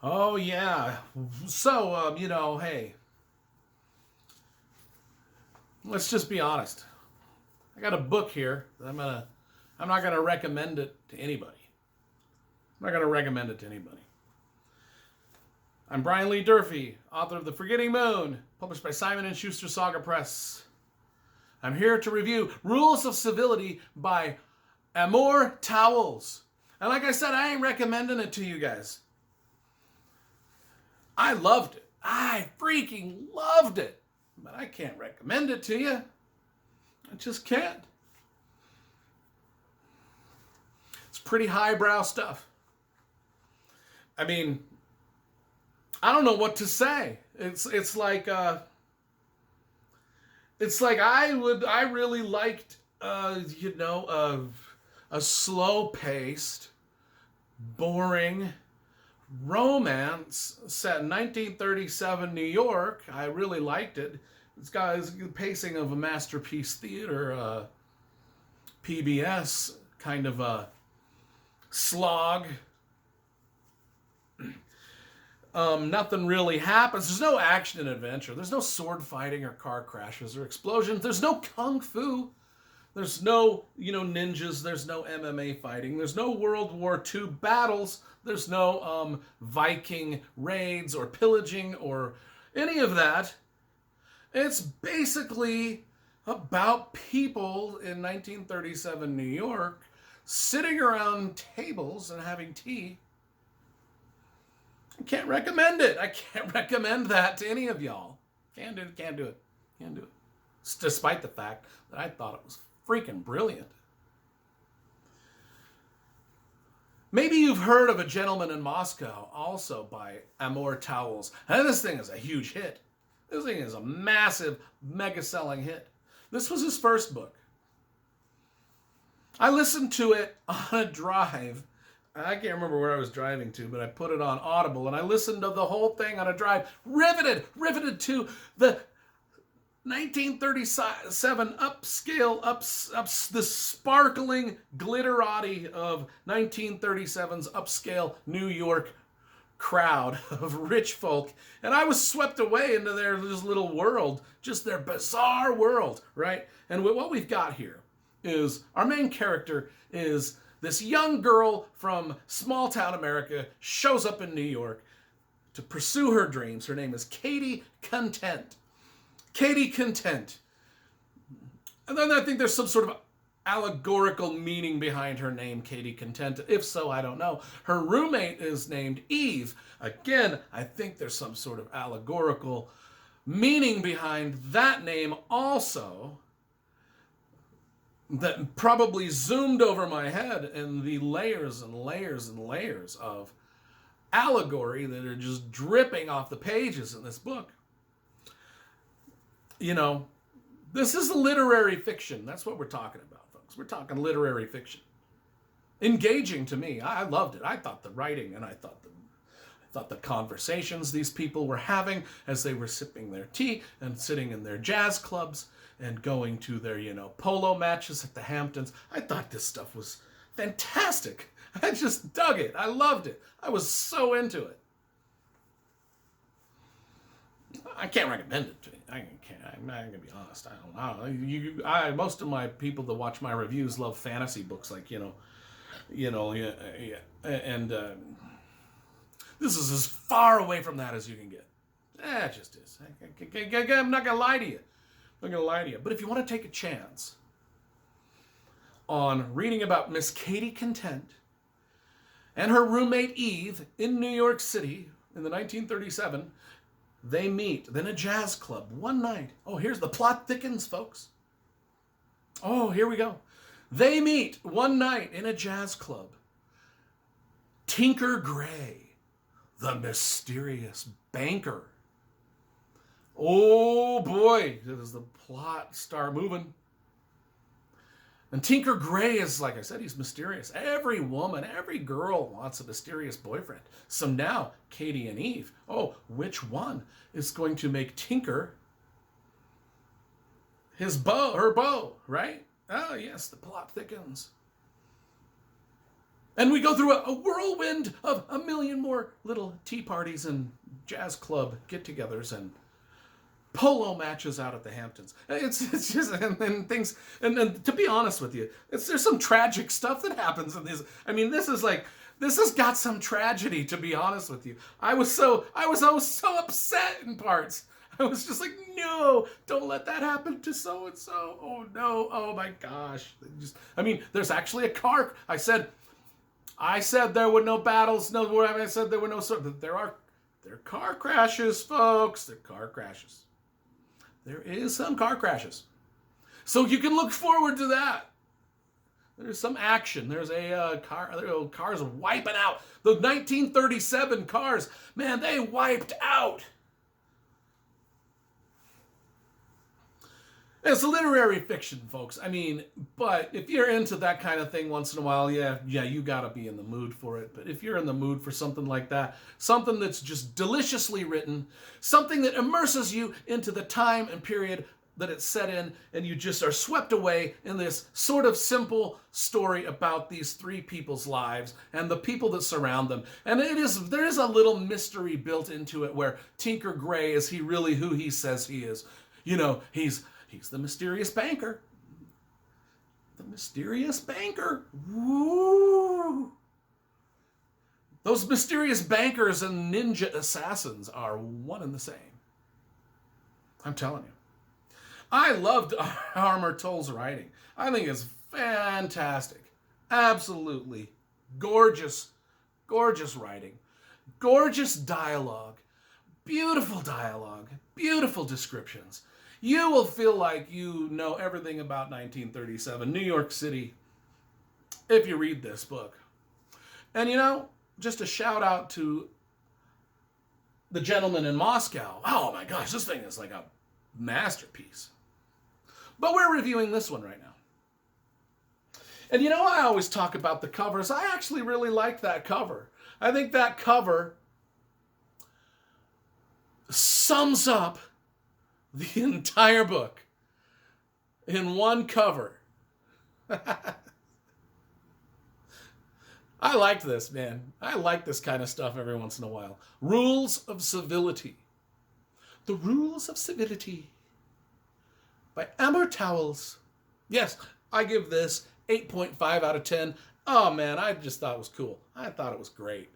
Oh yeah. So hey, let's just be honest. I got a book here that I'm not gonna recommend it to anybody. I'm not gonna recommend it to anybody. I'm Brian Lee Durfee, author of The Forgetting Moon, published by Simon and Schuster Saga Press. I'm here to review Rules of Civility by Amor Towles. And like I said, I ain't recommending it to you guys. I loved it. I freaking loved it. But I can't recommend it to you. I just can't. It's pretty highbrow stuff. I mean, I don't know what to say. It's like I really liked a slow paced, boring romance set in 1937 New York. I really liked it. It's got the pacing of a Masterpiece Theater, PBS kind of a slog. Nothing really happens. There's no action and adventure. There's no sword fighting or car crashes or explosions. There's no kung fu. There's no, ninjas. There's no MMA fighting. There's no World War II battles. There's no Viking raids or pillaging or any of that. It's basically about people in 1937 New York sitting around tables and having tea. I can't recommend it. I can't recommend that to any of y'all. Can't do it. Can't do it. Can't do it. Despite the fact that I thought it was freaking brilliant. Maybe you've heard of A Gentleman in Moscow, also by Amor Towles. And this thing is a huge hit. This thing is a massive, mega-selling hit. This was his first book. I listened to it on a drive. I can't remember where I was driving to, but I put it on Audible, and I listened to the whole thing on a drive, riveted to the 1937 upscale, the sparkling glitterati of 1937's upscale New York crowd of rich folk. And I was swept away into their just little world, just their bizarre world, right? And what we've got here is our main character is this young girl from small town America, shows up in New York to pursue her dreams. Her name is Katie Content. Katie Content. And then I think there's some sort of allegorical meaning behind her name, Katie Content. If so, I don't know. Her roommate is named Eve. Again, I think there's some sort of allegorical meaning behind that name also, that probably zoomed over my head in the layers and layers and layers of allegory that are just dripping off the pages in this book. This is literary fiction. That's what we're talking about, folks. We're talking literary fiction. Engaging to me. I loved it. I thought the writing and I thought the conversations these people were having as they were sipping their tea and sitting in their jazz clubs and going to their, polo matches at the Hamptons. I thought this stuff was fantastic. I just dug it. I loved it. I was so into it. I can't recommend it to you. I'm not gonna be honest. I don't know. Most of my people that watch my reviews love fantasy books, like and this is as far away from that as you can get. It just is. I'm not gonna lie to you. But if you want to take a chance on reading about Miss Katie Content and her roommate Eve in New York City in the 1937, they meet in a jazz club one night. Oh, here's the plot thickens, folks. Oh, here we go. They meet one night in a jazz club. Tinker Gray, the mysterious banker. Oh boy, does the plot start moving. And Tinker Gray is, like I said, he's mysterious. Every woman, every girl wants a mysterious boyfriend. So now, Katie and Eve, which one is going to make Tinker her beau, right? Oh yes, the plot thickens. And we go through a whirlwind of a million more little tea parties and jazz club get-togethers and polo matches out at the Hamptons. It's just and things and to be honest with you, there's some tragic stuff that happens in this. I mean, this has got some tragedy, to be honest with you. I was so upset in parts. I was just like, no, don't let that happen to so and so. Oh no, oh my gosh. There's actually a car. I said there were no battles. No, I said there were no. There are car crashes, folks. There are car crashes. There is some car crashes. So you can look forward to that. There's some action. There's a cars wiping out. The 1937 cars, man, they wiped out. It's literary fiction, folks. But if you're into that kind of thing once in a while, yeah, you gotta be in the mood for it. But if you're in the mood for something like that, something that's just deliciously written, something that immerses you into the time and period that it's set in, and you just are swept away in this sort of simple story about these three people's lives and the people that surround them. And there is a little mystery built into it where Tinker Gray, is he really who he says he is? He's the mysterious banker. The mysterious banker. Woo! Those mysterious bankers and ninja assassins are one and the same. I'm telling you. I loved Amor Towles' writing. I think it's fantastic. Absolutely gorgeous, gorgeous writing. Gorgeous dialogue. Beautiful descriptions. You will feel like you know everything about 1937, New York City, if you read this book. And just a shout out to The Gentleman in Moscow. Oh my gosh, this thing is like a masterpiece. But we're reviewing this one right now. And I always talk about the covers. I actually really like that cover. I think that cover sums up the entire book in one cover. I liked this, man. I like this kind of stuff every once in a while. Rules of Civility. The Rules of Civility by Amor Towles. Yes, I give this 8.5 out of 10. Oh, man, I just thought it was cool. I thought it was great.